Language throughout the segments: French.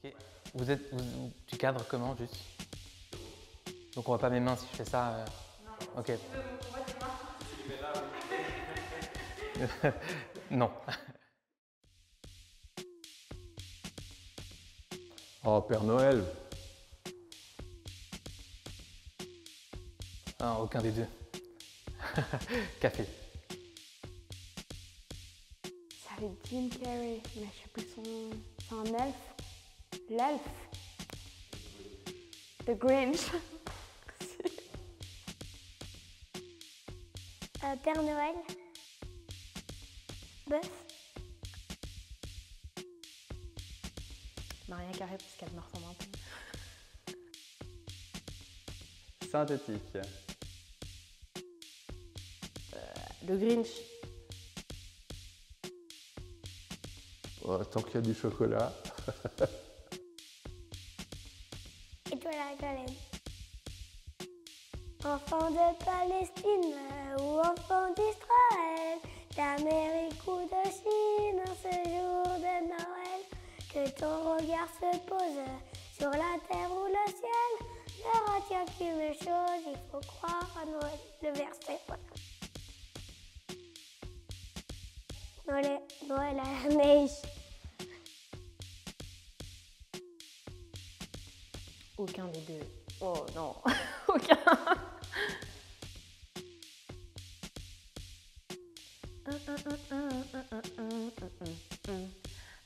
Ok. Tu cadres comment, juste? Donc on voit pas mes mains si je fais ça. Non. Ok. On voit tes mains. Si tu mets là, oui. Non. Oh, Père Noël. Ah, aucun des deux. Café. C'est avec Jim Carrey, mais je sais plus son nom. C'est un elfe. L'elfe. The Grinch. Père Noël. Bœuf. Maria Carré, parce qu'elle me ressemble un peu. Synthétique. Le Grinch. Oh, tant qu'il y a du chocolat. Étoile à Golem. Enfant de Palestine ou enfant d'Israël, d'Amérique ou de Chine, en ce jour de Noël, que ton regard se pose sur la terre ou le ciel, ne retiens qu'une chose, il faut croire à Noël. Le verset, voilà. Noël à la neige. Aucun des deux. Oh non, aucun.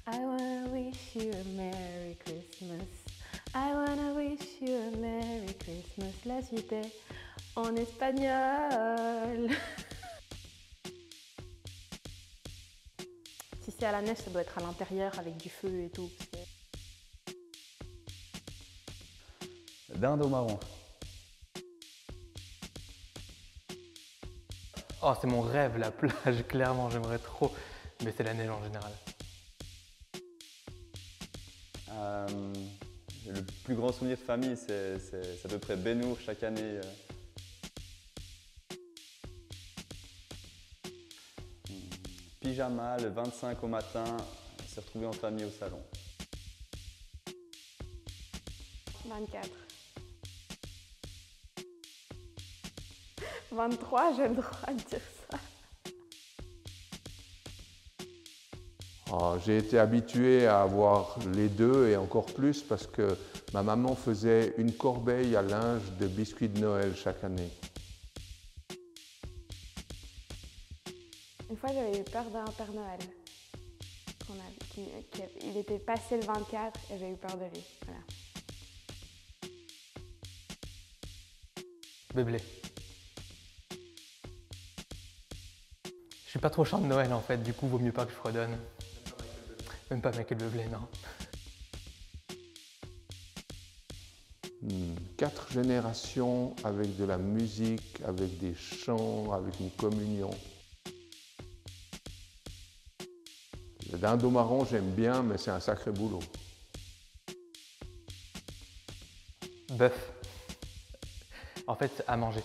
I wanna wish you a Merry Christmas. I wanna wish you a Merry Christmas. La suite est en espagnol. Si c'est à la neige, ça doit être à l'intérieur avec du feu et tout. Dinde au marron. Oh, c'est mon rêve, la plage, clairement, j'aimerais trop. Mais c'est la neige en général. Le plus grand souvenir de famille, c'est à peu près Bénour chaque année. Pyjama, le 25 au matin, se retrouver en famille au salon. 24. 23, j'ai le droit de dire ça. Oh, j'ai été habitué à avoir les deux et encore plus parce que ma maman faisait une corbeille à linge de biscuits de Noël chaque année. Une fois, j'avais eu peur d'un Père Noël. Il était passé le 24 et j'ai eu peur de lui. Voilà. Beublé. Je suis pas trop chant de Noël en fait, du coup, vaut mieux pas que je fredonne. Même pas Michael Bublé, non. 4 générations avec de la musique, avec des chants, avec une communion. Le dinde au marron, j'aime bien, mais c'est un sacré boulot. Bœuf. En fait, à manger.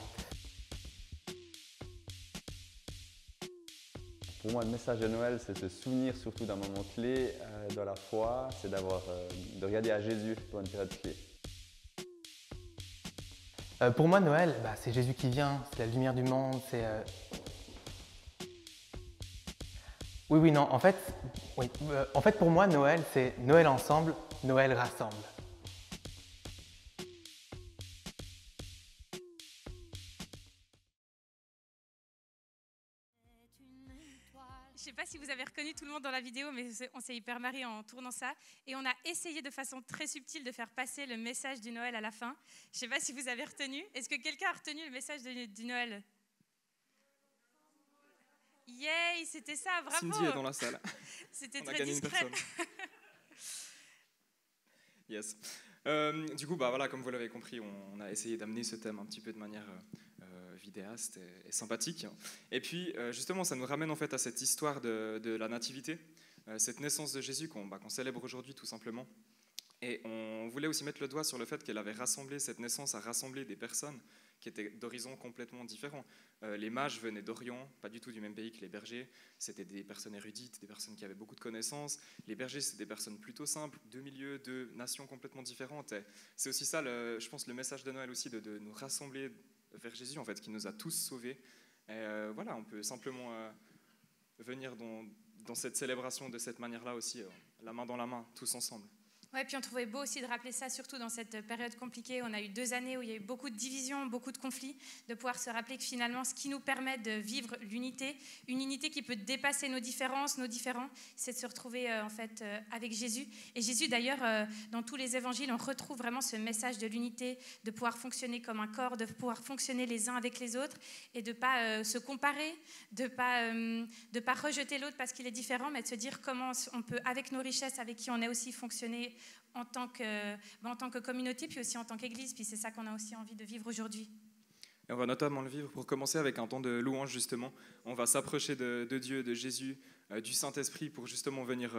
Pour moi, le message de Noël, c'est se souvenir surtout d'un moment clé dans la foi, c'est de regarder à Jésus pour une période clé. Pour moi, Noël, c'est Jésus qui vient, c'est la lumière du monde, c'est... Oui, non, en fait, oui. En fait, pour moi, Noël, c'est Noël ensemble, Noël rassemble. Je ne sais pas si vous avez reconnu tout le monde dans la vidéo, mais on s'est hyper marré en tournant ça. Et on a essayé de façon très subtile de faire passer le message du Noël à la fin. Je ne sais pas si vous avez retenu. Est-ce que quelqu'un a retenu le message du Noël? Yay, c'était ça, bravo. Cindy est dans la salle. C'était On a très gagné discret. une personne. Yes. Du coup, voilà, comme vous l'avez compris, on a essayé d'amener ce thème un petit peu de manière vidéaste et sympathique. Et puis, justement, ça nous ramène en fait à cette histoire de la nativité, cette naissance de Jésus qu'on célèbre aujourd'hui tout simplement. Et on voulait aussi mettre le doigt sur le fait qu'elle avait rassemblé, cette naissance a rassemblé des personnes qui étaient d'horizons complètement différents. Les mages venaient d'Orient, pas du tout du même pays que les bergers. C'était des personnes érudites, des personnes qui avaient beaucoup de connaissances. Les bergers, c'était des personnes plutôt simples, de milieux, de nations complètement différentes. Et c'est aussi ça, je pense, le message de Noël aussi, de nous rassembler vers Jésus, en fait, qui nous a tous sauvés. Et voilà, on peut simplement venir dans cette célébration de cette manière-là aussi, la main dans la main, tous ensemble. Ouais, puis on trouvait beau aussi de rappeler ça, surtout dans cette période compliquée. On a eu 2 années où il y a eu beaucoup de divisions, beaucoup de conflits, de pouvoir se rappeler que finalement, ce qui nous permet de vivre l'unité, une unité qui peut dépasser nos différences, nos différends, c'est de se retrouver en fait avec Jésus. Et Jésus, d'ailleurs, dans tous les évangiles, on retrouve vraiment ce message de l'unité, de pouvoir fonctionner comme un corps, de pouvoir fonctionner les uns avec les autres et de ne pas se comparer, de ne pas rejeter l'autre parce qu'il est différent, mais de se dire comment on peut, avec nos richesses, avec qui on est aussi, fonctionner en tant que communauté, puis aussi en tant qu'Église, puis c'est ça qu'on a aussi envie de vivre aujourd'hui. Et on va notamment le vivre pour commencer avec un temps de louange, justement. On va s'approcher de Dieu, de Jésus, du Saint-Esprit pour justement venir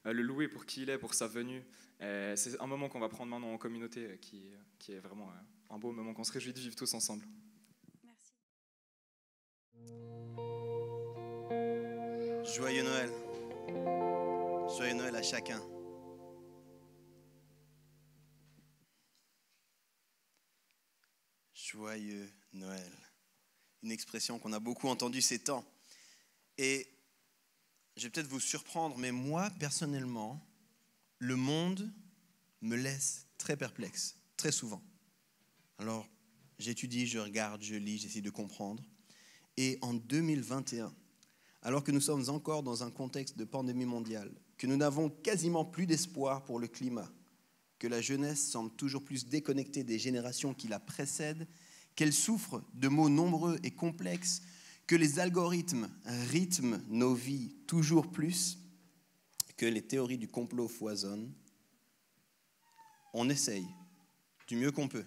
le louer pour qui il est, pour sa venue. Et c'est un moment qu'on va prendre maintenant en communauté qui est vraiment un beau moment qu'on se réjouit de vivre tous ensemble. Merci. Joyeux Noël. Joyeux Noël à chacun. Joyeux Noël. Une expression qu'on a beaucoup entendue ces temps. Et je vais peut-être vous surprendre, mais moi, personnellement, le monde me laisse très perplexe, très souvent. Alors, j'étudie, je regarde, je lis, j'essaie de comprendre. Et en 2021, alors que nous sommes encore dans un contexte de pandémie mondiale, que nous n'avons quasiment plus d'espoir pour le climat, que la jeunesse semble toujours plus déconnectée des générations qui la précèdent, qu'elle souffre de maux nombreux et complexes, que les algorithmes rythment nos vies toujours plus, que les théories du complot foisonnent, on essaye du mieux qu'on peut,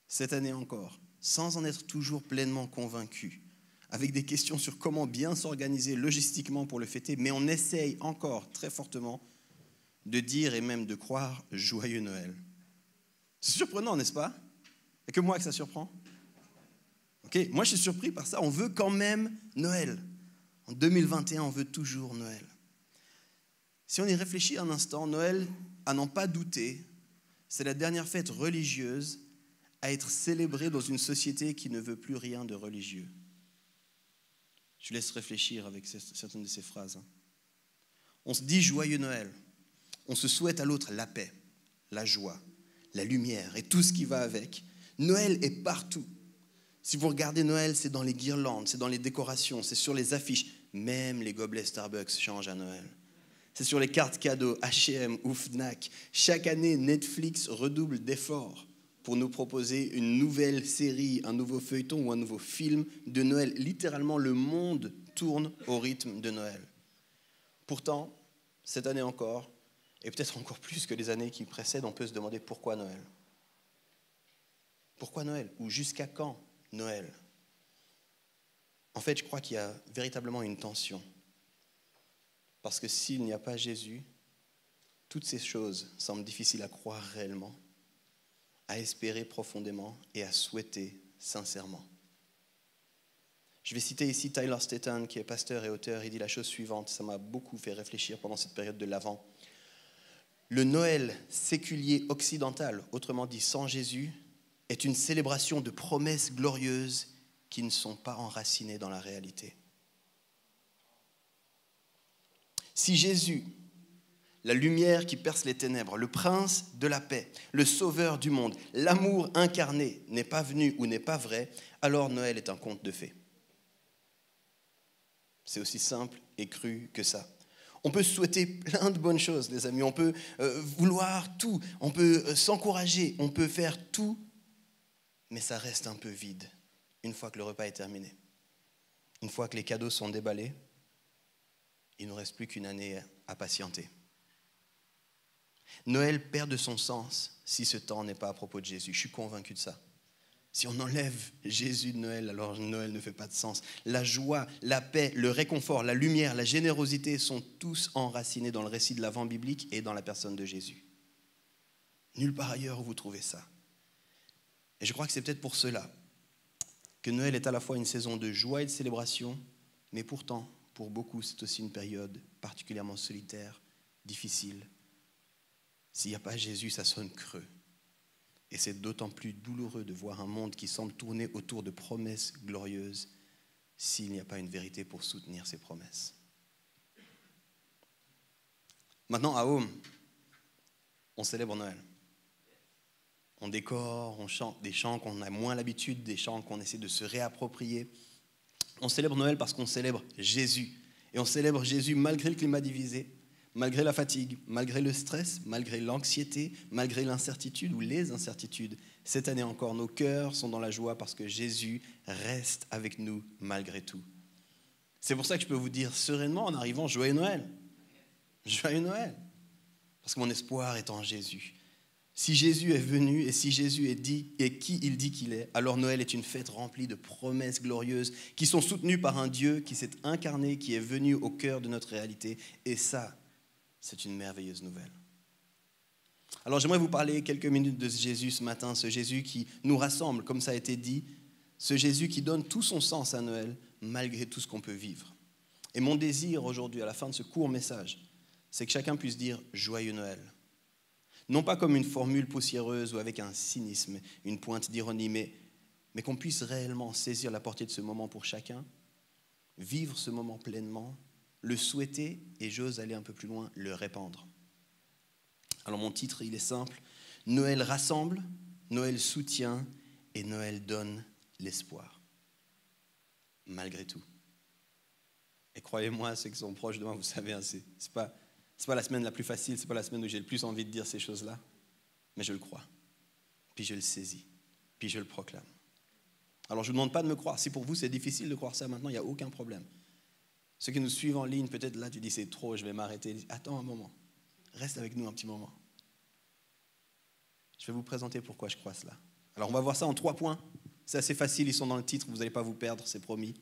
cette année encore, sans en être toujours pleinement convaincu, avec des questions sur comment bien s'organiser logistiquement pour le fêter, mais on essaye encore très fortement de dire et même de croire « Joyeux Noël ». C'est surprenant, n'est-ce pas? Il n'y a que moi que ça surprend. Okay. Moi, je suis surpris par ça. On veut quand même Noël. En 2021, on veut toujours Noël. Si on y réfléchit un instant, Noël, à n'en pas douter, c'est la dernière fête religieuse à être célébrée dans une société qui ne veut plus rien de religieux. Je laisse réfléchir avec certaines de ces phrases. On se dit « Joyeux Noël ». On se souhaite à l'autre la paix, la joie, la lumière et tout ce qui va avec. Noël est partout. Si vous regardez Noël, c'est dans les guirlandes, c'est dans les décorations, c'est sur les affiches. Même les gobelets Starbucks changent à Noël. C'est sur les cartes cadeaux H&M ou Fnac. Chaque année, Netflix redouble d'efforts pour nous proposer une nouvelle série, un nouveau feuilleton ou un nouveau film de Noël. Littéralement, le monde tourne au rythme de Noël. Pourtant, cette année encore, et peut-être encore plus que les années qui précèdent, on peut se demander pourquoi Noël? Pourquoi Noël? Ou jusqu'à quand Noël? En fait, je crois qu'il y a véritablement une tension. Parce que s'il n'y a pas Jésus, toutes ces choses semblent difficiles à croire réellement, à espérer profondément et à souhaiter sincèrement. Je vais citer ici Tyler Staton, qui est pasteur et auteur. Il dit la chose suivante, ça m'a beaucoup fait réfléchir pendant cette période de l'Avent. Le Noël séculier occidental, autrement dit sans Jésus, est une célébration de promesses glorieuses qui ne sont pas enracinées dans la réalité. Si Jésus, la lumière qui perce les ténèbres, le prince de la paix, le sauveur du monde, l'amour incarné n'est pas venu ou n'est pas vrai, alors Noël est un conte de fées. C'est aussi simple et cru que ça. On peut souhaiter plein de bonnes choses, les amis. On peut vouloir tout. On peut s'encourager. On peut faire tout. Mais ça reste un peu vide une fois que le repas est terminé. Une fois que les cadeaux sont déballés, il ne nous reste plus qu'une année à patienter. Noël perd de son sens si ce temps n'est pas à propos de Jésus. Je suis convaincu de ça. Si on enlève Jésus de Noël, alors Noël ne fait pas de sens. La joie, la paix, le réconfort, la lumière, la générosité sont tous enracinés dans le récit de l'Avent biblique et dans la personne de Jésus. Nulle part ailleurs où vous trouvez ça. Et je crois que c'est peut-être pour cela que Noël est à la fois une saison de joie et de célébration, mais pourtant, pour beaucoup, c'est aussi une période particulièrement solitaire, difficile. S'il n'y a pas Jésus, ça sonne creux. Et c'est d'autant plus douloureux de voir un monde qui semble tourner autour de promesses glorieuses s'il n'y a pas une vérité pour soutenir ces promesses. Maintenant, à Home, on célèbre Noël. On décore, on chante des chants qu'on a moins l'habitude, des chants qu'on essaie de se réapproprier. On célèbre Noël parce qu'on célèbre Jésus. Et on célèbre Jésus malgré le climat divisé, malgré la fatigue, malgré le stress, malgré l'anxiété, malgré l'incertitude ou les incertitudes. Cette année encore, nos cœurs sont dans la joie parce que Jésus reste avec nous malgré tout. C'est pour ça que je peux vous dire sereinement en arrivant, joyeux Noël. Joyeux Noël. Parce que mon espoir est en Jésus. Si Jésus est venu et si Jésus est dit et qui il dit qu'il est, alors Noël est une fête remplie de promesses glorieuses qui sont soutenues par un Dieu qui s'est incarné, qui est venu au cœur de notre réalité. Et ça, c'est une merveilleuse nouvelle. Alors j'aimerais vous parler quelques minutes de ce Jésus ce matin, ce Jésus qui nous rassemble, comme ça a été dit, ce Jésus qui donne tout son sens à Noël, malgré tout ce qu'on peut vivre. Et mon désir aujourd'hui, à la fin de ce court message, c'est que chacun puisse dire « Joyeux Noël ». Non pas comme une formule poussiéreuse ou avec un cynisme, une pointe d'ironie, mais qu'on puisse réellement saisir la portée de ce moment pour chacun, vivre ce moment pleinement, le souhaiter et, j'ose aller un peu plus loin, le répandre. Alors mon titre, il est simple, Noël rassemble, Noël soutient et Noël donne l'espoir. Malgré tout. Et croyez-moi, ceux qui sont proches de moi, vous savez, c'est pas la semaine la plus facile, c'est pas la semaine où j'ai le plus envie de dire ces choses-là, mais je le crois, puis je le saisis, puis je le proclame. Alors je ne vous demande pas de me croire, si pour vous c'est difficile de croire ça maintenant, il n'y a aucun problème. Ceux qui nous suivent en ligne, peut-être là tu dis c'est trop, je vais m'arrêter. Attends un moment, reste avec nous un petit moment. Je vais vous présenter pourquoi je crois cela. Alors on va voir ça en 3 points, c'est assez facile, ils sont dans le titre, vous n'allez pas vous perdre, c'est promis.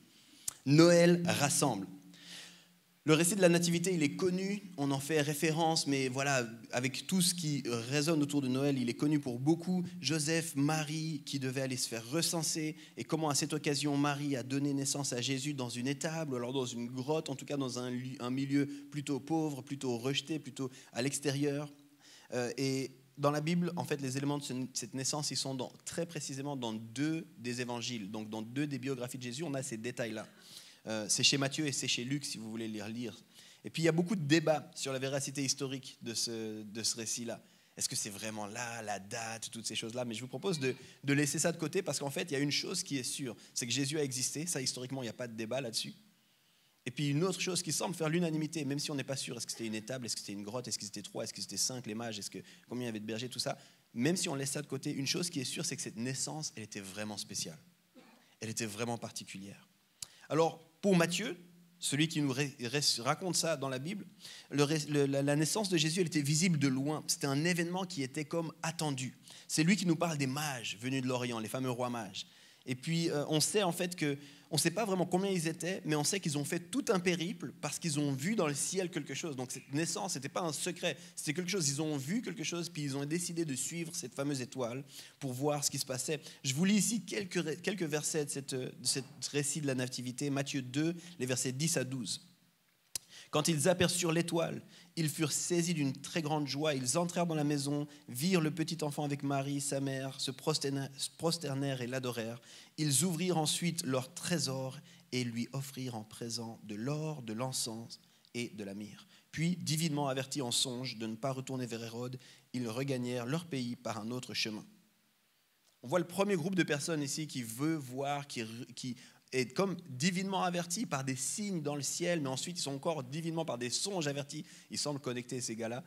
Noël rassemble. Le récit de la Nativité, il est connu, on en fait référence, mais voilà, avec tout ce qui résonne autour de Noël, il est connu pour beaucoup. Joseph, Marie, qui devaient aller se faire recenser, et comment à cette occasion, Marie a donné naissance à Jésus dans une étable, ou alors dans une grotte, en tout cas dans un milieu plutôt pauvre, plutôt rejeté, plutôt à l'extérieur. Et dans la Bible, en fait, les éléments de cette naissance, ils sont très précisément dans 2 des évangiles, donc dans 2 des biographies de Jésus, on a ces détails-là. C'est chez Matthieu et c'est chez Luc, si vous voulez les relire. Et puis, il y a beaucoup de débats sur la véracité historique de ce récit-là. Est-ce que c'est vraiment là, la date, toutes ces choses-là? Mais je vous propose de laisser ça de côté parce qu'en fait, il y a une chose qui est sûre, c'est que Jésus a existé. Ça, historiquement, il n'y a pas de débat là-dessus. Et puis, une autre chose qui semble faire l'unanimité, même si on n'est pas sûr, est-ce que c'était une étable, est-ce que c'était une grotte, est-ce que c'était 3, est-ce que c'était 5, les mages, combien il y avait de bergers, tout ça. Même si on laisse ça de côté, une chose qui est sûre, c'est que cette naissance, elle était vraiment spéciale. Elle était vraiment particulière. Alors, pour Matthieu, celui qui nous raconte ça dans la Bible, la naissance de Jésus, elle était visible de loin. C'était un événement qui était comme attendu. C'est lui qui nous parle des mages venus de l'Orient, les fameux rois mages. Et puis, on sait en fait on ne sait pas vraiment combien ils étaient, mais on sait qu'ils ont fait tout un périple parce qu'ils ont vu dans le ciel quelque chose. Donc cette naissance, ce n'était pas un secret, c'était quelque chose, ils ont vu quelque chose, puis ils ont décidé de suivre cette fameuse étoile pour voir ce qui se passait. Je vous lis ici quelques versets de ce récit de la Nativité, Matthieu 2, les versets 10 à 12. Quand ils aperçurent l'étoile, ils furent saisis d'une très grande joie. Ils entrèrent dans la maison, virent le petit enfant avec Marie, sa mère, se prosternèrent et l'adorèrent. Ils ouvrirent ensuite leur trésor et lui offrirent en présent de l'or, de l'encens et de la myrrhe. Puis, divinement avertis en songe de ne pas retourner vers Hérode, ils regagnèrent leur pays par un autre chemin. On voit le premier groupe de personnes ici qui veut voir, qui est comme divinement avertis par des signes dans le ciel, mais ensuite ils sont encore divinement par des songes avertis. Ils semblent connectés, ces gars-là.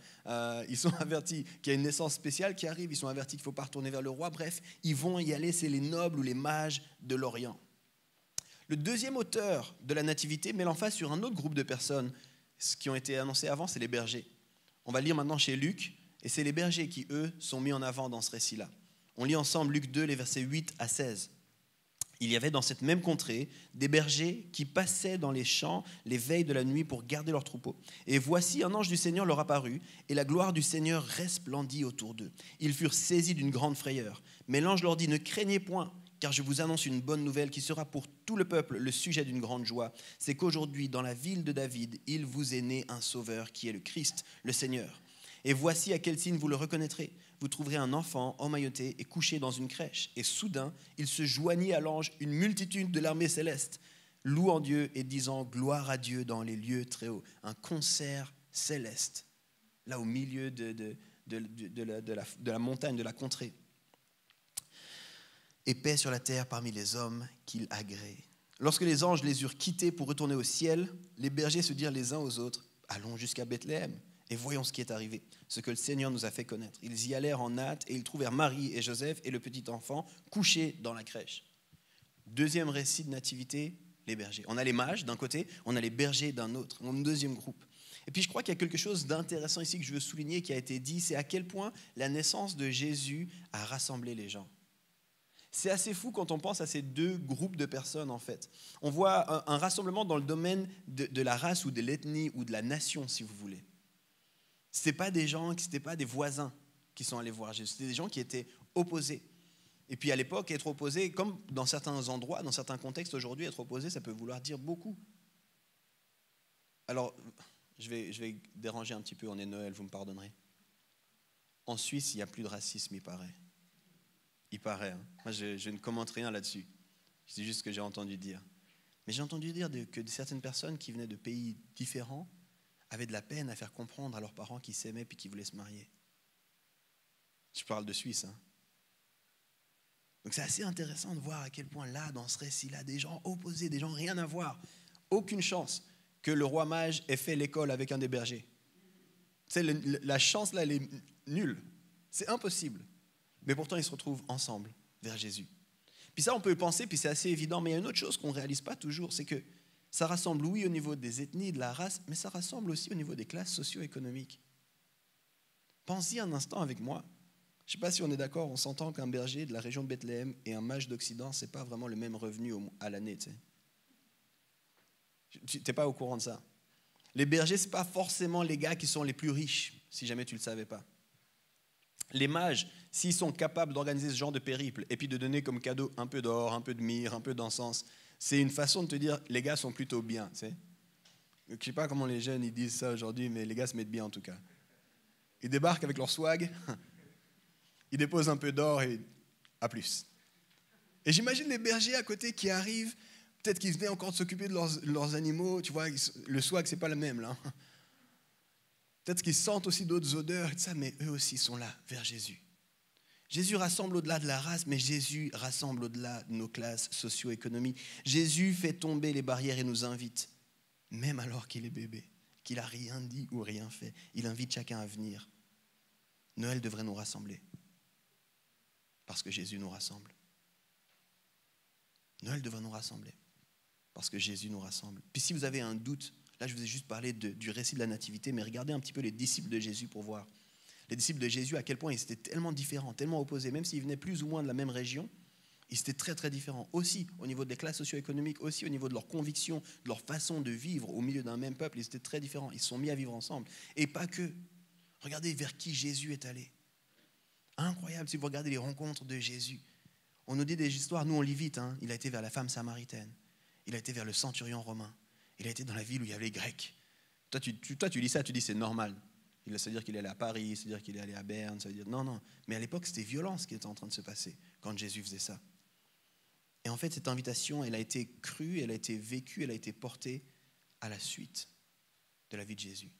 Ils sont avertis qu'il y a une naissance spéciale qui arrive, ils sont avertis qu'il ne faut pas retourner vers le roi. Bref, ils vont y aller, c'est les nobles ou les mages de l'Orient. Le deuxième auteur de la Nativité met l'emphase sur un autre groupe de personnes. Ce qui ont été annoncés avant, c'est les bergers. On va lire maintenant chez Luc, et c'est les bergers qui, eux, sont mis en avant dans ce récit-là. On lit ensemble Luc 2, les versets 8 à 16. Il y avait dans cette même contrée des bergers qui passaient dans les champs les veilles de la nuit pour garder leurs troupeaux. Et voici un ange du Seigneur leur apparut, et la gloire du Seigneur resplendit autour d'eux. Ils furent saisis d'une grande frayeur. Mais l'ange leur dit, ne craignez point, car je vous annonce une bonne nouvelle qui sera pour tout le peuple le sujet d'une grande joie. C'est qu'aujourd'hui, dans la ville de David, il vous est né un sauveur qui est le Christ, le Seigneur. Et voici à quel signe vous le reconnaîtrez. Vous trouverez un enfant emmailloté et couché dans une crèche. Et soudain, il se joignit à l'ange une multitude de l'armée céleste, louant Dieu et disant gloire à Dieu dans les lieux très hauts. Un concert céleste, là au milieu de la montagne, de la contrée. Et paix sur la terre parmi les hommes qu'il agrée. Lorsque les anges les eurent quittés pour retourner au ciel, les bergers se dirent les uns aux autres, allons jusqu'à Bethléem. Et voyons ce qui est arrivé, ce que le Seigneur nous a fait connaître. Ils y allèrent en hâte et ils trouvèrent Marie et Joseph et le petit enfant couchés dans la crèche. Deuxième récit de nativité, les bergers. On a les mages d'un côté, on a les bergers d'un autre, un deuxième groupe. Et puis je crois qu'il y a quelque chose d'intéressant ici que je veux souligner qui a été dit, c'est à quel point la naissance de Jésus a rassemblé les gens. C'est assez fou quand on pense à ces deux groupes de personnes en fait. On voit un rassemblement dans le domaine de la race ou de l'ethnie ou de la nation si vous voulez. Ce n'étaient pas des voisins qui sont allés voir Jésus, c'était des gens qui étaient opposés. Et puis à l'époque, être opposé, comme dans certains endroits, dans certains contextes aujourd'hui, être opposé, ça peut vouloir dire beaucoup. Alors, je vais déranger un petit peu, on est Noël, vous me pardonnerez. En Suisse, il n'y a plus de racisme, il paraît. Il paraît, hein. Moi, je ne commente rien là-dessus. C'est juste ce que j'ai entendu dire. Mais j'ai entendu dire que certaines personnes qui venaient de pays différents avaient de la peine à faire comprendre à leurs parents qu'ils s'aimaient puis qu'ils voulaient se marier. Je parle de Suisse. Hein. Donc c'est assez intéressant de voir à quel point là, dans ce récit-là, des gens opposés, des gens rien à voir, aucune chance que le roi mage ait fait l'école avec un des bergers. La chance là, elle est nulle. C'est impossible. Mais pourtant, ils se retrouvent ensemble vers Jésus. Puis ça, on peut le penser, puis c'est assez évident, mais il y a une autre chose qu'on ne réalise pas toujours, c'est que ça rassemble, oui, au niveau des ethnies, de la race, mais ça rassemble aussi au niveau des classes socio-économiques. Pensez un instant avec moi. Je ne sais pas si on est d'accord, on s'entend qu'un berger de la région de Bethléem et un mage d'Occident, ce n'est pas vraiment le même revenu à l'année. Tu n'es pas au courant de ça. Les bergers, ce n'est pas forcément les gars qui sont les plus riches, si jamais tu ne le savais pas. Les mages, s'ils sont capables d'organiser ce genre de périple et puis de donner comme cadeau un peu d'or, un peu de myrrhe, un peu d'encens, c'est une façon de te dire, les gars sont plutôt bien. Tu sais. Je ne sais pas comment les jeunes ils disent ça aujourd'hui, mais les gars se mettent bien en tout cas. Ils débarquent avec leur swag, ils déposent un peu d'or et à plus. Et j'imagine les bergers à côté qui arrivent, peut-être qu'ils venaient encore de s'occuper de leurs animaux, tu vois, le swag, c'est pas le même là. Peut-être qu'ils sentent aussi d'autres odeurs, et tout ça, mais eux aussi sont là, vers Jésus. Jésus rassemble au-delà de la race, mais Jésus rassemble au-delà de nos classes socio-économiques. Jésus fait tomber les barrières et nous invite, même alors qu'il est bébé, qu'il n'a rien dit ou rien fait. Il invite chacun à venir. Noël devrait nous rassembler, parce que Jésus nous rassemble. Noël devrait nous rassembler, parce que Jésus nous rassemble. Puis si vous avez un doute, là je vous ai juste parlé du récit de la nativité, mais regardez un petit peu les disciples de Jésus pour voir. Les disciples de Jésus, à quel point ils étaient tellement différents, tellement opposés, même s'ils venaient plus ou moins de la même région, ils étaient très très différents. Aussi au niveau des classes socio-économiques, aussi au niveau de leurs convictions, de leur façon de vivre au milieu d'un même peuple, ils étaient très différents. Ils se sont mis à vivre ensemble. Et pas que. Regardez vers qui Jésus est allé. Incroyable si vous regardez les rencontres de Jésus. On nous dit des histoires, nous on lit vite. Hein. Il a été vers la femme samaritaine. Il a été vers le centurion romain. Il a été dans la ville où il y avait les Grecs. Toi, tu lis ça, tu dis c'est normal. Ça veut dire qu'il est allé à Paris, ça veut dire qu'il est allé à Berne, ça veut dire... Non. Mais à l'époque, c'était violent ce qui était en train de se passer quand Jésus faisait ça. Et en fait, cette invitation, elle a été crue, elle a été vécue, elle a été portée à la suite de la vie de Jésus.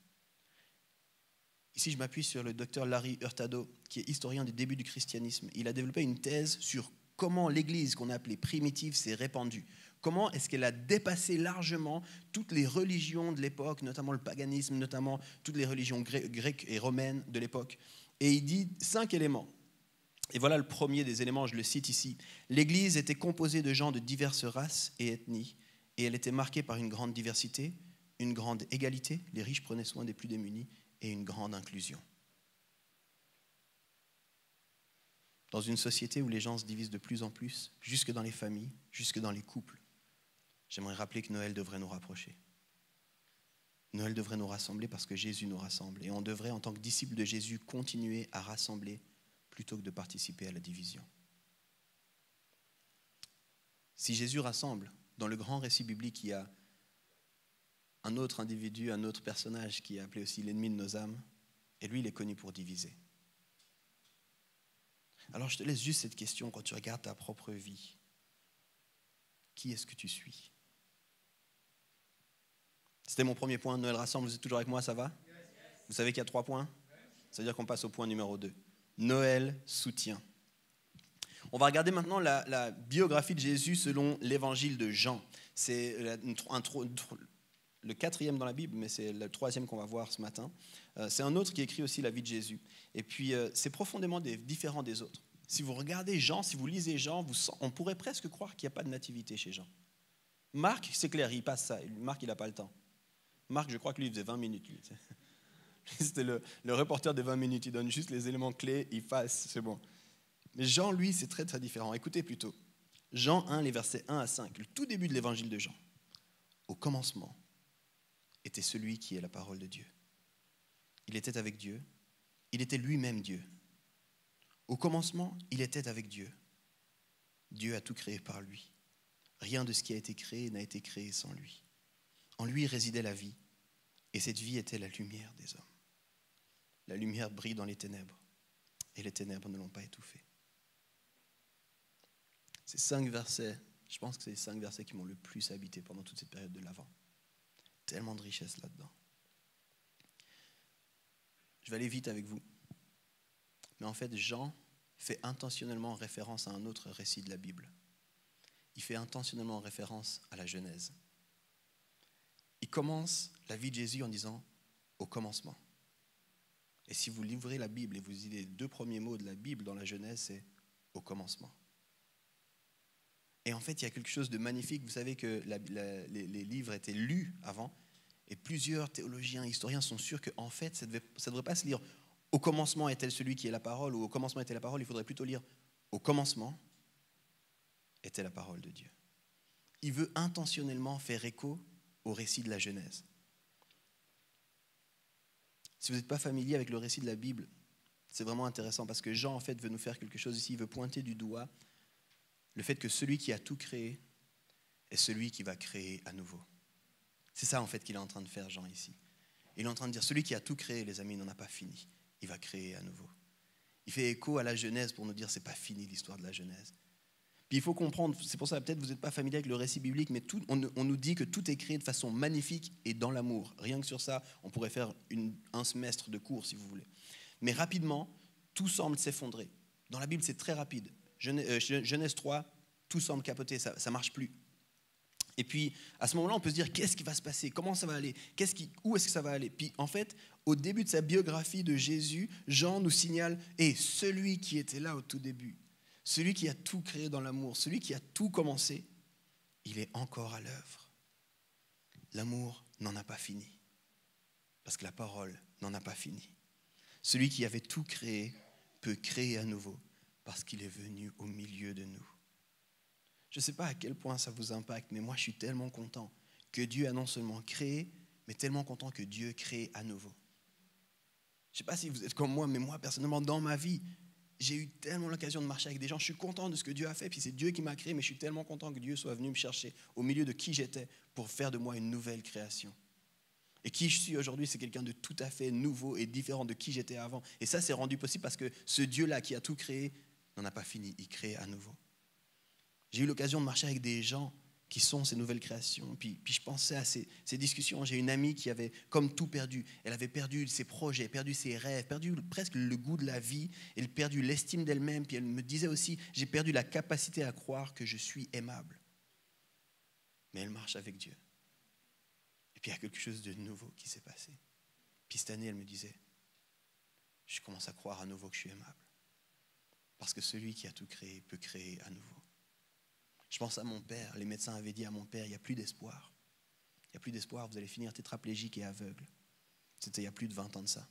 Ici, je m'appuie sur le docteur Larry Hurtado, qui est historien du début du christianisme. Il a développé une thèse sur comment l'Église, qu'on a appelée primitive, s'est répandue. Comment est-ce qu'elle a dépassé largement toutes les religions de l'époque, notamment le paganisme, notamment toutes les religions grecques et romaines de l'époque. Et il dit 5 éléments. Et voilà le premier des éléments, je le cite ici. L'Église était composée de gens de diverses races et ethnies, et elle était marquée par une grande diversité, une grande égalité, les riches prenaient soin des plus démunis, et une grande inclusion. dans une société où les gens se divisent de plus en plus, jusque dans les familles, jusque dans les couples, j'aimerais rappeler que Noël devrait nous rapprocher. Noël devrait nous rassembler parce que Jésus nous rassemble. Et on devrait, en tant que disciples de Jésus, continuer à rassembler plutôt que de participer à la division. Si Jésus rassemble, dans le grand récit biblique, il y a un autre individu, un autre personnage qui est appelé aussi l'ennemi de nos âmes, et lui, il est connu pour diviser. Alors je te laisse juste cette question quand tu regardes ta propre vie. Qui est-ce que tu suis ? C'était mon premier point. Noël rassemble, vous êtes toujours avec moi, ça va ? Vous savez qu'il y a 3 points ? Ça veut dire qu'on passe au point numéro 2. Noël soutient. On va regarder maintenant la biographie de Jésus selon l'évangile de Jean. C'est le 4e dans la Bible, mais c'est le 3e qu'on va voir ce matin. C'est un autre qui écrit aussi la vie de Jésus. Et puis, c'est profondément différent des autres. Si vous regardez Jean, si vous lisez Jean, on pourrait presque croire qu'il n'y a pas de nativité chez Jean. Marc, c'est clair, il passe ça. Marc, il n'a pas le temps. Marc, je crois que lui, il faisait 20 minutes. Lui. C'était le reporter des 20 minutes. Il donne juste les éléments clés, il passe, c'est bon. Mais Jean, lui, c'est très, très différent. Écoutez plutôt. Jean 1, les versets 1 à 5, le tout début de l'évangile de Jean. Au commencement était celui qui est la parole de Dieu. Il était avec Dieu. Il était lui-même Dieu. Au commencement, il était avec Dieu. Dieu a tout créé par lui. Rien de ce qui a été créé n'a été créé sans lui. En lui résidait la vie, et cette vie était la lumière des hommes. La lumière brille dans les ténèbres, et les ténèbres ne l'ont pas étouffée. Ces 5 versets, je pense que c'est les 5 versets qui m'ont le plus habité pendant toute cette période de l'Avent. Tellement de richesse là-dedans. Je vais aller vite avec vous. Mais en fait, Jean fait intentionnellement référence à un autre récit de la Bible. Il fait intentionnellement référence à la Genèse. Il commence la vie de Jésus en disant « au commencement ». Et si vous livrez la Bible et vous lisez les 2 premiers mots de la Bible dans la Genèse, c'est « au commencement ». Et en fait, il y a quelque chose de magnifique. Vous savez que les livres étaient lus avant, et plusieurs théologiens, historiens sont sûrs qu'en fait, ça ne devrait pas se lire « au commencement est-elle celui qui est la parole » ou « au commencement était la parole », il faudrait plutôt lire « au commencement était la parole de Dieu ». Il veut intentionnellement faire écho au récit de la Genèse. Si vous n'êtes pas familier avec le récit de la Bible, c'est vraiment intéressant parce que Jean, en fait, veut nous faire quelque chose ici. Il veut pointer du doigt le fait que celui qui a tout créé est celui qui va créer à nouveau. C'est ça, en fait, qu'il est en train de faire, Jean, ici. Il est en train de dire, celui qui a tout créé, les amis, n'en a pas fini. Il va créer à nouveau. Il fait écho à la Genèse pour nous dire, c'est pas fini l'histoire de la Genèse. Puis il faut comprendre, c'est pour ça peut-être vous n'êtes pas familier avec le récit biblique, mais on nous dit que tout est créé de façon magnifique et dans l'amour. Rien que sur ça, on pourrait faire un semestre de cours si vous voulez. Mais rapidement, tout semble s'effondrer. Dans la Bible, c'est très rapide. Genèse 3, tout semble capoter, ça ne marche plus. Et puis, à ce moment-là, on peut se dire, qu'est-ce qui va se passer ? Comment ça va aller ? Où est-ce que ça va aller ? Puis, en fait, au début de sa biographie de Jésus, Jean nous signale, celui qui était là au tout début, celui qui a tout créé dans l'amour, celui qui a tout commencé, il est encore à l'œuvre. L'amour n'en a pas fini, parce que la parole n'en a pas fini. Celui qui avait tout créé peut créer à nouveau, parce qu'il est venu au milieu de nous. Je ne sais pas à quel point ça vous impacte, mais moi je suis tellement content que Dieu a non seulement créé, mais tellement content que Dieu crée à nouveau. Je ne sais pas si vous êtes comme moi, mais moi personnellement dans ma vie, j'ai eu tellement l'occasion de marcher avec des gens. Je suis content de ce que Dieu a fait, puis c'est Dieu qui m'a créé, mais je suis tellement content que Dieu soit venu me chercher au milieu de qui j'étais pour faire de moi une nouvelle création. Et qui je suis aujourd'hui, c'est quelqu'un de tout à fait nouveau et différent de qui j'étais avant. Et ça, c'est rendu possible parce que ce Dieu-là qui a tout créé n'en a pas fini, il crée à nouveau. J'ai eu l'occasion de marcher avec des gens qui sont ces nouvelles créations. Puis je pensais à ces discussions. J'ai une amie qui avait comme tout perdu. Elle avait perdu ses projets, perdu ses rêves, perdu presque le goût de la vie. Elle a perdu l'estime d'elle-même. Puis elle me disait aussi, j'ai perdu la capacité à croire que je suis aimable. Mais elle marche avec Dieu. Et puis il y a quelque chose de nouveau qui s'est passé. Puis cette année, elle me disait, je commence à croire à nouveau que je suis aimable. Parce que celui qui a tout créé peut créer à nouveau. Je pense à mon père. Les médecins avaient dit à mon père, il n'y a plus d'espoir. Il n'y a plus d'espoir, vous allez finir tétraplégique et aveugle. C'était il y a plus de 20 ans de ça.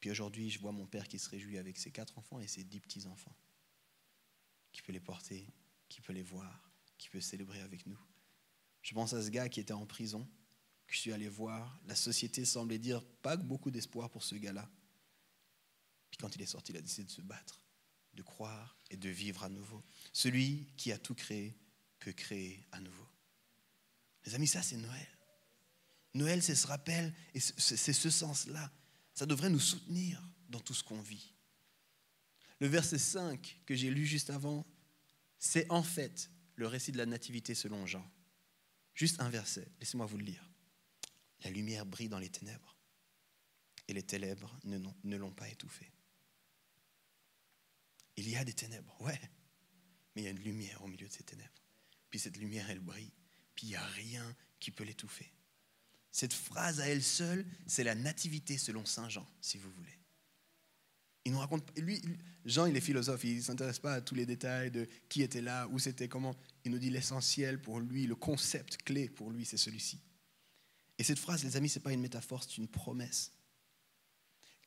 Puis aujourd'hui, je vois mon père qui se réjouit avec ses 4 enfants et ses 10 petits-enfants, qui peut les porter, qui peut les voir, qui peut célébrer avec nous. Je pense à ce gars qui était en prison, que je suis allé voir. La société semblait dire pas beaucoup d'espoir pour ce gars-là. Puis quand il est sorti, il a décidé de se battre, de croire et de vivre à nouveau. Celui qui a tout créé peut créer à nouveau. Les amis, ça c'est Noël. Noël, c'est ce rappel et c'est ce sens-là. Ça devrait nous soutenir dans tout ce qu'on vit. Le verset 5 que j'ai lu juste avant, c'est en fait le récit de la nativité selon Jean. Juste un verset, laissez-moi vous le lire. La lumière brille dans les ténèbres et les ténèbres ne l'ont pas étouffée. Il y a des ténèbres, ouais, mais il y a une lumière au milieu de ces ténèbres. Puis cette lumière, elle brille, puis il n'y a rien qui peut l'étouffer. Cette phrase à elle seule, c'est la nativité selon Saint Jean, si vous voulez. Il nous raconte, Jean, il est philosophe, il ne s'intéresse pas à tous les détails de qui était là, où c'était, comment. Il nous dit l'essentiel pour lui, le concept clé pour lui, c'est celui-ci. Et cette phrase, les amis, ce n'est pas une métaphore, c'est une promesse.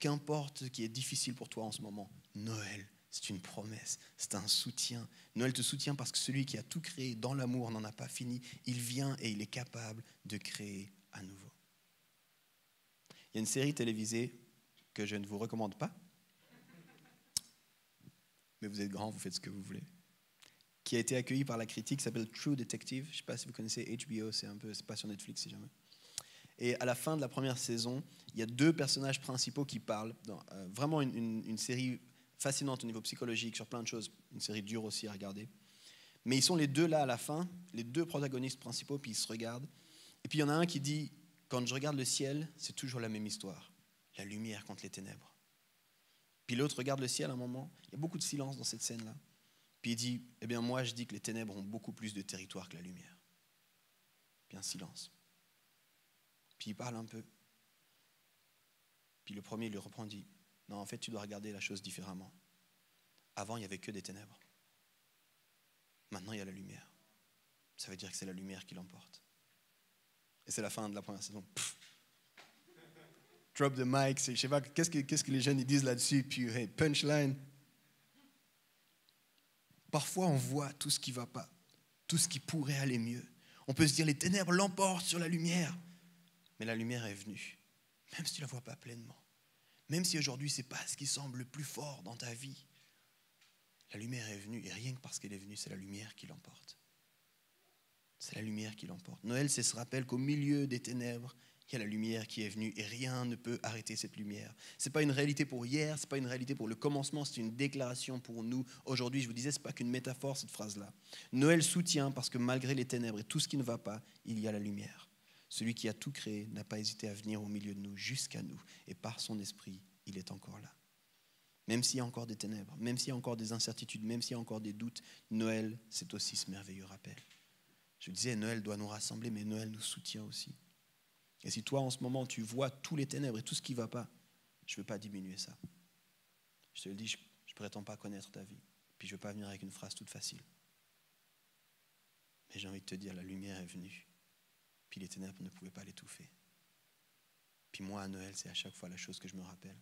Qu'importe ce qui est difficile pour toi en ce moment, Noël, c'est une promesse, c'est un soutien. Noël te soutient parce que celui qui a tout créé dans l'amour n'en a pas fini. Il vient et il est capable de créer à nouveau. Il y a une série télévisée que je ne vous recommande pas, mais vous êtes grands, vous faites ce que vous voulez, qui a été accueillie par la critique, s'appelle True Detective. Je ne sais pas si vous connaissez HBO, c'est pas sur Netflix si jamais. Et à la fin de la première saison, il y a 2 personnages principaux qui parlent. Vraiment une série fascinante au niveau psychologique, sur plein de choses. Une série dure aussi à regarder. Mais ils sont les 2 là à la fin, les 2 protagonistes principaux, puis ils se regardent. Et puis il y en a un qui dit, quand je regarde le ciel, c'est toujours la même histoire. La lumière contre les ténèbres. Puis l'autre regarde le ciel à un moment, il y a beaucoup de silence dans cette scène-là. Puis il dit, eh bien moi je dis que les ténèbres ont beaucoup plus de territoire que la lumière. Puis un silence. Puis il parle un peu. Puis le premier lui reprend et dit, non, en fait tu dois regarder la chose différemment. Avant il n'y avait que des ténèbres. Maintenant il y a la lumière. Ça veut dire que c'est la lumière qui l'emporte. Et c'est la fin de la première saison. Pff. Drop the mic, je sais pas, qu'est-ce que les jeunes ils disent là-dessus, puis hey, punchline. Parfois on voit tout ce qui ne va pas, tout ce qui pourrait aller mieux. On peut se dire les ténèbres l'emportent sur la lumière, mais la lumière est venue, même si tu ne la vois pas pleinement. Même si aujourd'hui ce n'est pas ce qui semble le plus fort dans ta vie, la lumière est venue, et rien que parce qu'elle est venue, c'est la lumière qui l'emporte. C'est la lumière qui l'emporte. Noël, c'est ce rappel qu'au milieu des ténèbres, il y a la lumière qui est venue et rien ne peut arrêter cette lumière. Ce n'est pas une réalité pour hier, ce n'est pas une réalité pour le commencement, c'est une déclaration pour nous. Aujourd'hui, je vous disais, ce n'est pas qu'une métaphore, cette phrase-là. Noël soutient parce que malgré les ténèbres et tout ce qui ne va pas, il y a la lumière. Celui qui a tout créé n'a pas hésité à venir au milieu de nous, jusqu'à nous. Et par son esprit, il est encore là. Même s'il y a encore des ténèbres, même s'il y a encore des incertitudes, même s'il y a encore des doutes, Noël, c'est aussi ce merveilleux rappel. Je disais, Noël doit nous rassembler, mais Noël nous soutient aussi. Et si toi, en ce moment, tu vois tous les ténèbres et tout ce qui ne va pas, je ne veux pas diminuer ça. Je te le dis, je ne prétends pas connaître ta vie. Puis je ne veux pas venir avec une phrase toute facile. Mais j'ai envie de te dire, la lumière est venue. Puis les ténèbres ne pouvaient pas l'étouffer. Puis moi, à Noël, c'est à chaque fois la chose que je me rappelle.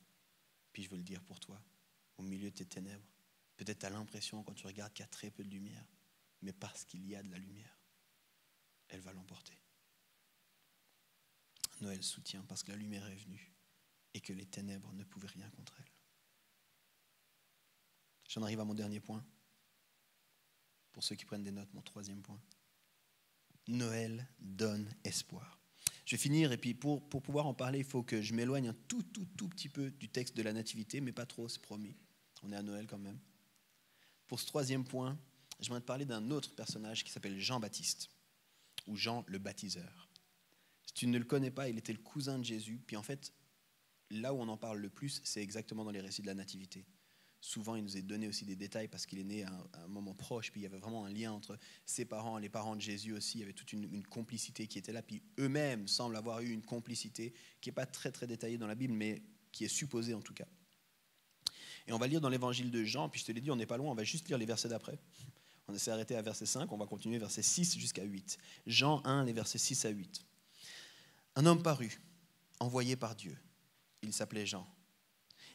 Puis je veux le dire pour toi, au milieu de tes ténèbres. Peut-être tu as l'impression, quand tu regardes, qu'il y a très peu de lumière. Mais parce qu'il y a de la lumière, elle va l'emporter. Noël soutient parce que la lumière est venue et que les ténèbres ne pouvaient rien contre elle. J'en arrive à mon dernier point. Pour ceux qui prennent des notes, mon 3e point. Noël donne espoir. Je vais finir et puis pour pouvoir en parler, il faut que je m'éloigne un tout petit peu du texte de la Nativité, mais pas trop, c'est promis. On est à Noël quand même. Pour ce 3e point, j'aimerais te parler d'un autre personnage qui s'appelle Jean-Baptiste, ou Jean le baptiseur. Si tu ne le connais pas, il était le cousin de Jésus. Puis en fait, là où on en parle le plus, c'est exactement dans les récits de la Nativité. Souvent, il nous est donné aussi des détails parce qu'il est né à un moment proche. Puis il y avait vraiment un lien entre ses parents, les parents de Jésus aussi. Il y avait toute une complicité qui était là. Puis eux-mêmes semblent avoir eu une complicité qui n'est pas très détaillée dans la Bible, mais qui est supposée en tout cas. Et on va lire dans l'évangile de Jean. Puis je te l'ai dit, on n'est pas loin, on va juste lire les versets d'après. On s'est arrêté à verset 5, on va continuer verset 6 jusqu'à 8. Jean 1, les versets 6 à 8. Un homme parut, envoyé par Dieu. Il s'appelait Jean.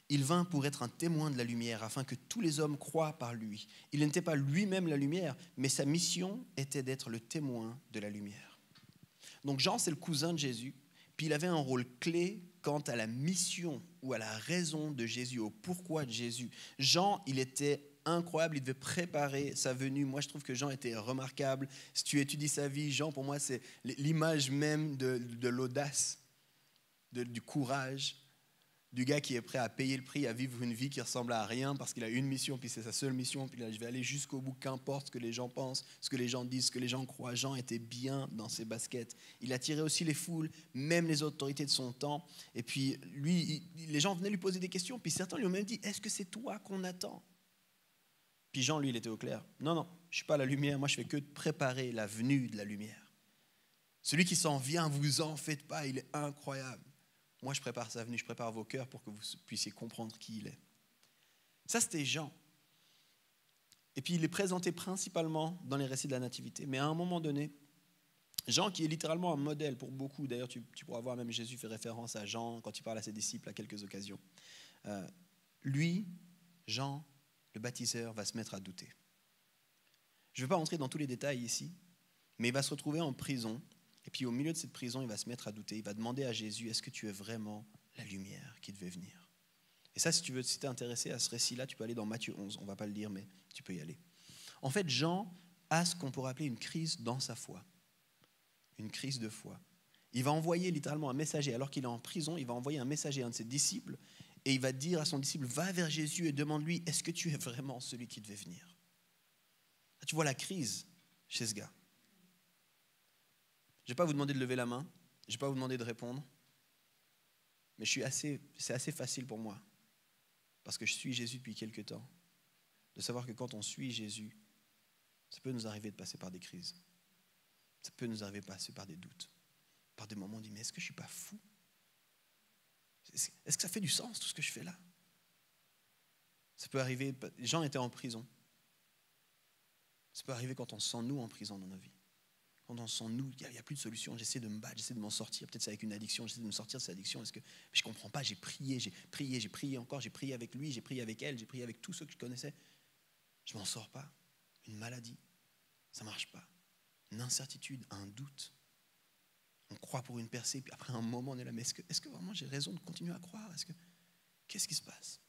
Il vint pour être un témoin de la lumière, afin que tous les hommes croient par lui. Il n'était pas lui-même la lumière, mais sa mission était d'être le témoin de la lumière. Donc Jean, c'est le cousin de Jésus, puis il avait un rôle clé quant à la mission ou à la raison de Jésus, au pourquoi de Jésus. Jean, il était incroyable, il devait préparer sa venue. Moi, je trouve que Jean était remarquable. Si tu étudies sa vie, Jean, pour moi, c'est l'image même de l'audace, du courage, du gars qui est prêt à payer le prix, à vivre une vie qui ressemble à rien parce qu'il a une mission, puis c'est sa seule mission, puis là, je vais aller jusqu'au bout, qu'importe ce que les gens pensent, ce que les gens disent, ce que les gens croient. Jean était bien dans ses baskets. Il attirait aussi les foules, même les autorités de son temps. Et puis, lui, les gens venaient lui poser des questions, puis certains lui ont même dit « Est-ce que c'est toi qu'on attend ?» Puis Jean, lui, il était au clair. « Non, je ne suis pas la lumière, moi je fais que de préparer la venue de la lumière. Celui qui s'en vient, vous en faites pas, il est incroyable. Moi, je prépare sa venue, je prépare vos cœurs pour que vous puissiez comprendre qui il est. » Ça, c'était Jean. Et puis, il est présenté principalement dans les récits de la Nativité. Mais à un moment donné, Jean, qui est littéralement un modèle pour beaucoup, d'ailleurs, tu pourras voir, même Jésus fait référence à Jean quand il parle à ses disciples à quelques occasions. Lui, Jean, le baptiseur, va se mettre à douter. Je ne vais pas rentrer dans tous les détails ici, mais il va se retrouver en prison. Et puis au milieu de cette prison, il va se mettre à douter. Il va demander à Jésus, est-ce que tu es vraiment la lumière qui devait venir? Et ça, si tu t'es intéressé à ce récit-là, tu peux aller dans Matthieu 11. On ne va pas le lire, mais tu peux y aller. En fait, Jean a ce qu'on pourrait appeler une crise dans sa foi. Une crise de foi. Il va envoyer littéralement un messager. Alors qu'il est en prison, il va envoyer un messager à un de ses disciples. Et il va dire à son disciple, va vers Jésus et demande-lui, est-ce que tu es vraiment celui qui devait venir? Là, tu vois la crise chez ce gars. Je ne vais pas vous demander de lever la main, je ne vais pas vous demander de répondre, mais c'est assez facile pour moi, parce que je suis Jésus depuis quelque temps, de savoir que quand on suit Jésus, ça peut nous arriver de passer par des crises, ça peut nous arriver de passer par des doutes, par des moments où on dit, mais est-ce que je ne suis pas fou? Est-ce que ça fait du sens tout ce que je fais là? Ça peut arriver, Jean était en prison, ça peut arriver quand on se sent nous en prison dans nos vies. Quand on sent nous, il n'y a plus de solution, j'essaie de me battre, j'essaie de m'en sortir, peut-être c'est avec une addiction, j'essaie de me sortir de cette addiction, je ne comprends pas, j'ai prié encore, j'ai prié avec lui, j'ai prié avec elle, j'ai prié avec tous ceux que je connaissais, je ne m'en sors pas, une maladie, ça ne marche pas, une incertitude, un doute, on croit pour une percée, puis après un moment on est là, mais est-ce que vraiment j'ai raison de continuer à croire? Qu'est-ce qui se passe?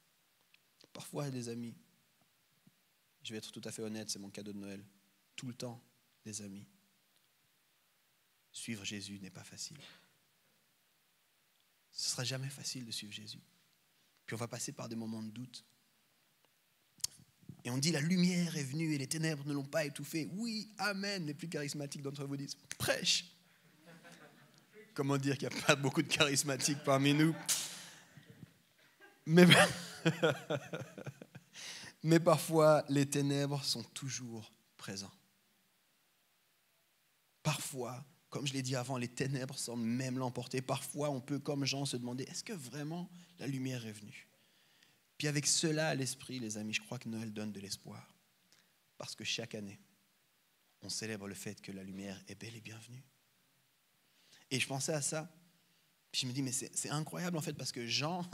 Parfois des amis, je vais être tout à fait honnête, c'est mon cadeau de Noël, tout le temps des amis. Suivre Jésus n'est pas facile. Ce ne sera jamais facile de suivre Jésus. Puis on va passer par des moments de doute. Et on dit la lumière est venue et les ténèbres ne l'ont pas étouffée. Oui, amen. Les plus charismatiques d'entre vous disent prêche. Comment dire qu'il n'y a pas beaucoup de charismatiques parmi nous? Mais parfois, les ténèbres sont toujours présents. Parfois, comme je l'ai dit avant, les ténèbres semblent même l'emporter. Parfois, on peut, comme Jean, se demander, est-ce que vraiment la lumière est venue? Puis avec cela à l'esprit, les amis, je crois que Noël donne de l'espoir. Parce que chaque année, on célèbre le fait que la lumière est bel et bien venue. Et je pensais à ça, puis je me dis, mais c'est incroyable en fait, parce que Jean,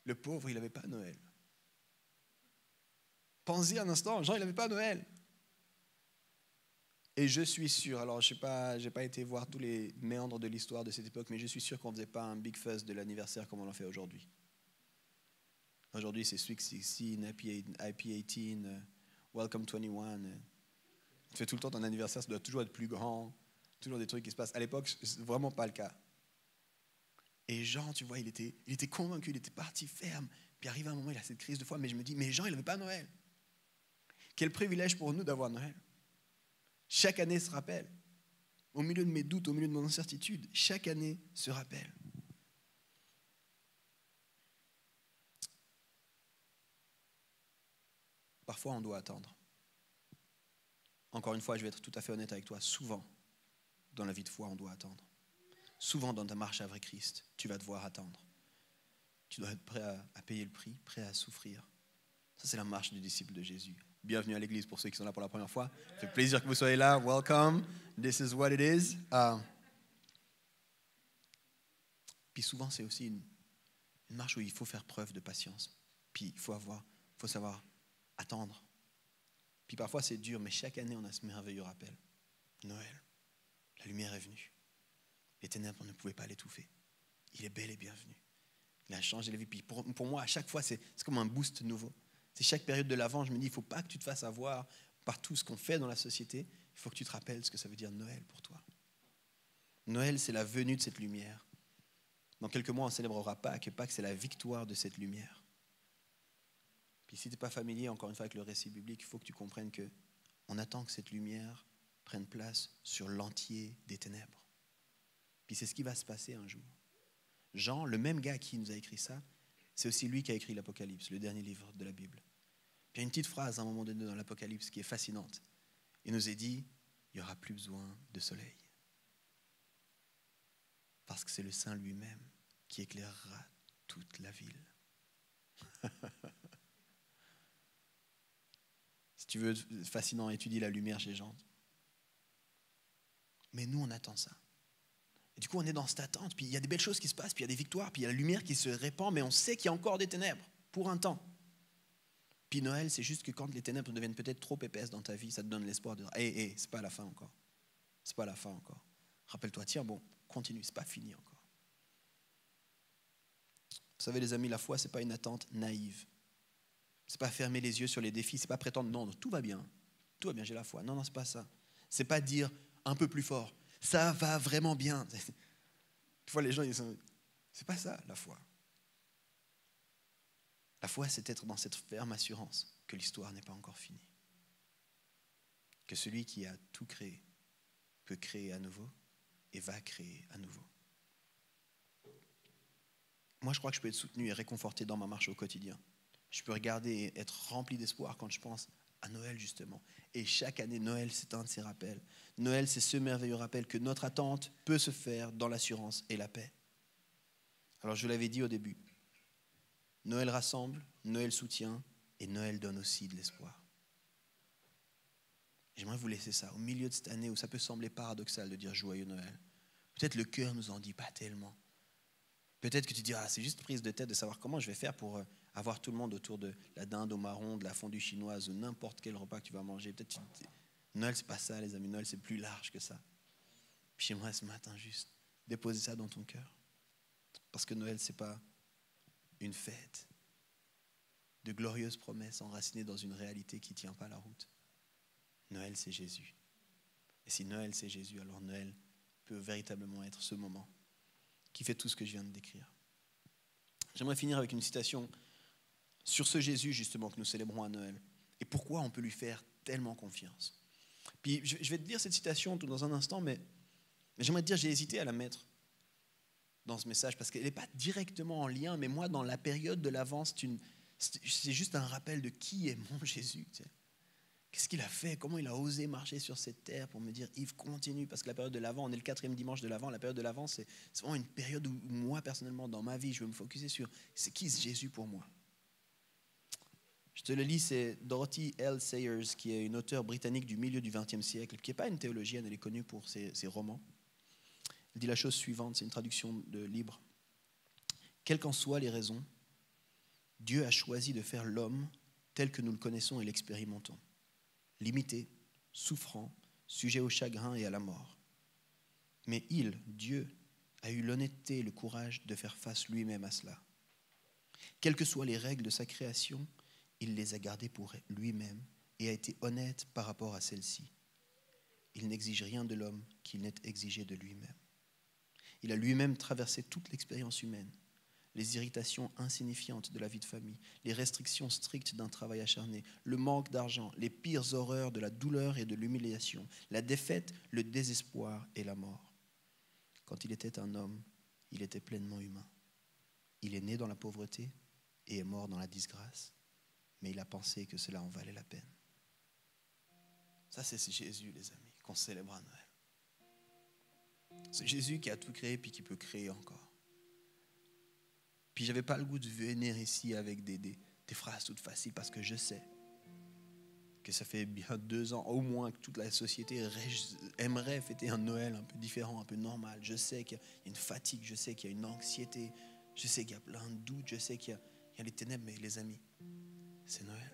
le pauvre, il n'avait pas Noël. Pensez-y un instant, Jean, il n'avait pas Noël. Et je suis sûr, alors je n'ai pas été voir tous les méandres de l'histoire de cette époque, mais je suis sûr qu'on ne faisait pas un big fuzz de l'anniversaire comme on en fait aujourd'hui. Aujourd'hui, c'est Sweet 16, Happy 18, Welcome 21. Tu fais tout le temps ton anniversaire, ça doit toujours être plus grand, toujours des trucs qui se passent. À l'époque, ce n'est vraiment pas le cas. Et Jean, tu vois, il était convaincu, il était parti ferme. Puis arrive un moment, il a cette crise de foi, mais je me dis, mais Jean, il n'avait pas Noël. Quel privilège pour nous d'avoir Noël. Chaque année se rappelle. Au milieu de mes doutes, au milieu de mon incertitude, chaque année se rappelle. Parfois, on doit attendre. Encore une fois, je vais être tout à fait honnête avec toi. Souvent, dans la vie de foi, on doit attendre. Souvent, dans ta marche avec Christ, tu vas devoir attendre. Tu dois être prêt à payer le prix, prêt à souffrir. Ça, c'est la marche du disciple de Jésus. Bienvenue à l'église pour ceux qui sont là pour la première fois. Ça fait plaisir que vous soyez là. Welcome. This is what it is. Puis souvent, c'est aussi Une marche où il faut faire preuve de patience. Puis il faut savoir attendre. Puis parfois c'est dur, mais chaque année on a ce merveilleux rappel. Noël, la lumière est venue. Les ténèbres ne pouvaient pas l'étouffer. Il est bel et bienvenu. Il a changé la vie. Puis pour moi, à chaque fois, c'est comme un boost nouveau. C'est chaque période de l'Avent, je me dis, il ne faut pas que tu te fasses avoir par tout ce qu'on fait dans la société. Il faut que tu te rappelles ce que ça veut dire Noël pour toi. Noël, c'est la venue de cette lumière. Dans quelques mois, on célébrera Pâques. Pâques, c'est la victoire de cette lumière. Puis si tu n'es pas familier, encore une fois, avec le récit biblique, il faut que tu comprennes qu'on attend que cette lumière prenne place sur l'entier des ténèbres. Puis c'est ce qui va se passer un jour. Jean, le même gars qui nous a écrit ça, c'est aussi lui qui a écrit l'Apocalypse, le dernier livre de la Bible. Puis il y a une petite phrase à un moment donné dans l'Apocalypse qui est fascinante. Il nous est dit, il n'y aura plus besoin de soleil. Parce que c'est le Saint lui-même qui éclairera toute la ville. Si tu veux, fascinant, étudie la lumière chez Jean. Mais nous, on attend ça. Et du coup, on est dans cette attente, puis il y a des belles choses qui se passent, puis il y a des victoires, puis il y a la lumière qui se répand, mais on sait qu'il y a encore des ténèbres, pour un temps. Puis Noël, c'est juste que quand les ténèbres deviennent peut-être trop épaisses dans ta vie, ça te donne l'espoir de dire, hé, c'est pas la fin encore. C'est pas la fin encore. Rappelle-toi, tiens, bon, continue, c'est pas fini encore. Vous savez, les amis, la foi, c'est pas une attente naïve. C'est pas fermer les yeux sur les défis, c'est pas prétendre, non, tout va bien, j'ai la foi. Non, c'est pas ça. C'est pas dire un peu plus fort, ça va vraiment bien. Des fois, les gens, c'est pas ça, la foi. La foi, c'est être dans cette ferme assurance que l'histoire n'est pas encore finie. Que celui qui a tout créé peut créer à nouveau et va créer à nouveau. Moi, je crois que je peux être soutenu et réconforté dans ma marche au quotidien. Je peux regarder et être rempli d'espoir quand je pense à Noël, justement. Et chaque année, Noël, c'est un de ces rappels. Noël, c'est ce merveilleux rappel que notre attente peut se faire dans l'assurance et la paix. Alors, je l'avais dit au début, Noël rassemble, Noël soutient et Noël donne aussi de l'espoir. J'aimerais vous laisser ça au milieu de cette année où ça peut sembler paradoxal de dire joyeux Noël. Peut-être le cœur nous en dit pas tellement. Peut-être que tu dis, c'est juste prise de tête de savoir comment je vais faire pour avoir tout le monde autour de la dinde au marron, de la fondue chinoise ou n'importe quel repas que tu vas manger. Peut-être Noël, c'est pas ça, les amis. Noël, c'est plus large que ça. Puis j'aimerais ce matin juste déposer ça dans ton cœur. Parce que Noël, c'est pas une fête de glorieuses promesses enracinées dans une réalité qui ne tient pas la route. Noël, c'est Jésus. Et si Noël, c'est Jésus, alors Noël peut véritablement être ce moment qui fait tout ce que je viens de décrire. J'aimerais finir avec une citation sur ce Jésus, justement, que nous célébrons à Noël. Et pourquoi on peut lui faire tellement confiance. Puis je vais te dire cette citation tout dans un instant, mais j'aimerais te dire, j'ai hésité à la mettre dans ce message parce qu'elle n'est pas directement en lien, mais moi, dans la période de l'Avent, c'est juste un rappel de qui est mon Jésus. Tu sais. Qu'est-ce qu'il a fait? Comment il a osé marcher sur cette terre pour me dire, Yves, continue, parce que la période de l'Avent, on est le 4e dimanche de l'Avent, la période de l'Avent, c'est vraiment une période où moi, personnellement, dans ma vie, je veux me focuser sur c'est qui est Jésus pour moi. Je te le lis, c'est Dorothy L. Sayers, qui est une auteure britannique du milieu du XXe siècle, qui n'est pas une théologienne, elle est connue pour ses romans. Elle dit la chose suivante, c'est une traduction de libre. Quelles qu'en soient les raisons, Dieu a choisi de faire l'homme tel que nous le connaissons et l'expérimentons. Limité, souffrant, sujet au chagrin et à la mort. Mais Dieu, a eu l'honnêteté et le courage de faire face lui-même à cela. Quelles que soient les règles de sa création, il les a gardées pour lui-même et a été honnête par rapport à celles-ci. Il n'exige rien de l'homme qu'il n'ait exigé de lui-même. Il a lui-même traversé toute l'expérience humaine, les irritations insignifiantes de la vie de famille, les restrictions strictes d'un travail acharné, le manque d'argent, les pires horreurs de la douleur et de l'humiliation, la défaite, le désespoir et la mort. Quand il était un homme, il était pleinement humain. Il est né dans la pauvreté et est mort dans la disgrâce, mais il a pensé que cela en valait la peine. Ça, c'est Jésus, les amis, qu'on célèbre à Noël. C'est Jésus qui a tout créé puis qui peut créer encore. Puis je n'avais pas le goût de venir ici avec des phrases toutes faciles parce que je sais que ça fait bien 2 ans au moins que toute la société aimerait fêter un Noël un peu différent, un peu normal. Je sais qu'il y a une fatigue, je sais qu'il y a une anxiété, Je sais qu'il y a plein de doutes, je sais qu'il y a les ténèbres, mais les amis, c'est Noël.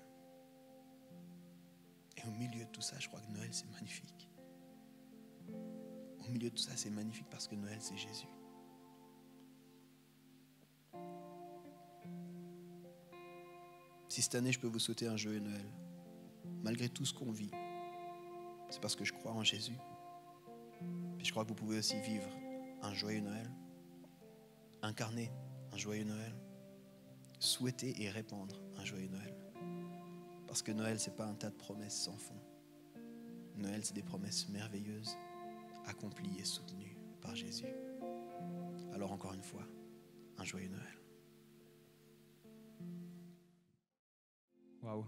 Et au milieu de tout ça, je crois que Noël, c'est magnifique. Au milieu de tout ça, c'est magnifique parce que Noël, c'est Jésus. Si cette année, je peux vous souhaiter un joyeux Noël, malgré tout ce qu'on vit, c'est parce que je crois en Jésus. Puis je crois que vous pouvez aussi vivre un joyeux Noël, incarner un joyeux Noël, souhaiter et répandre un joyeux Noël. Parce que Noël, ce n'est pas un tas de promesses sans fond. Noël, c'est des promesses merveilleuses, accomplies et soutenues par Jésus. Alors encore une fois, un joyeux Noël. Waouh.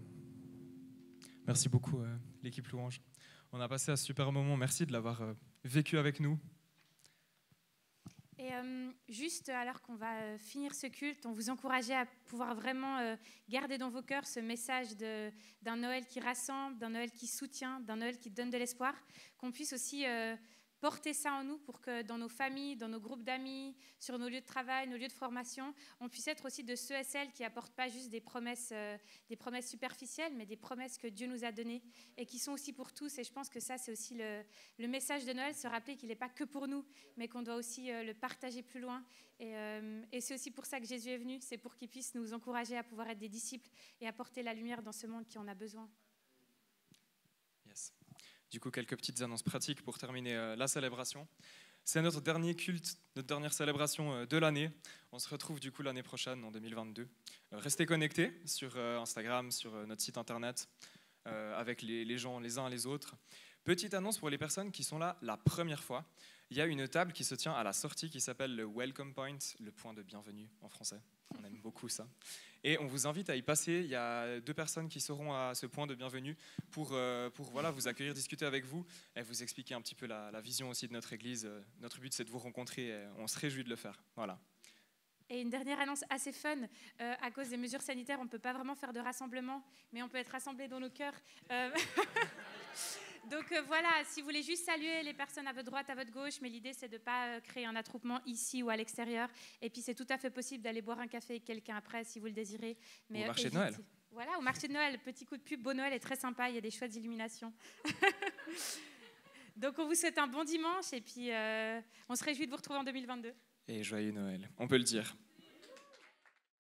Merci beaucoup, l'équipe Louange. On a passé un super moment. Merci de l'avoir vécu avec nous. Et juste alors qu'on va finir ce culte, on vous encourageait à pouvoir vraiment garder dans vos cœurs ce message d'un Noël qui rassemble, d'un Noël qui soutient, d'un Noël qui donne de l'espoir, qu'on puisse aussi porter ça en nous pour que dans nos familles, dans nos groupes d'amis, sur nos lieux de travail, nos lieux de formation, on puisse être aussi de ceux et celles qui n'apportent pas juste des promesses superficielles, mais des promesses que Dieu nous a données et qui sont aussi pour tous. Et je pense que ça, c'est aussi le message de Noël, se rappeler qu'il n'est pas que pour nous, mais qu'on doit aussi le partager plus loin. Et c'est aussi pour ça que Jésus est venu, c'est pour qu'il puisse nous encourager à pouvoir être des disciples et apporter la lumière dans ce monde qui en a besoin. Yes. Du coup, quelques petites annonces pratiques pour terminer la célébration. C'est notre dernier culte, notre dernière célébration de l'année. On se retrouve du coup l'année prochaine, en 2022. Restez connectés sur Instagram, sur notre site internet, avec les gens les uns les autres. Petite annonce pour les personnes qui sont là la première fois. Il y a une table qui se tient à la sortie qui s'appelle le Welcome Point, le point de bienvenue en français. On aime beaucoup ça. Et on vous invite à y passer. Il y a 2 personnes qui seront à ce point de bienvenue pour voilà, vous accueillir, discuter avec vous et vous expliquer un petit peu la vision aussi de notre Église. Notre but, c'est de vous rencontrer et on se réjouit de le faire. Voilà. Et une dernière annonce assez fun, à cause des mesures sanitaires, on ne peut pas vraiment faire de rassemblement, mais on peut être rassemblés dans nos cœurs. Donc voilà, si vous voulez juste saluer les personnes à votre droite, à votre gauche, mais l'idée c'est de ne pas créer un attroupement ici ou à l'extérieur. Et puis c'est tout à fait possible d'aller boire un café avec quelqu'un après si vous le désirez. Mais, au marché de Noël. Voilà, au marché de Noël, petit coup de pub, Beau Noël est très sympa, il y a des chouettes illuminations. Donc on vous souhaite un bon dimanche et puis on se réjouit de vous retrouver en 2022. Et joyeux Noël, on peut le dire.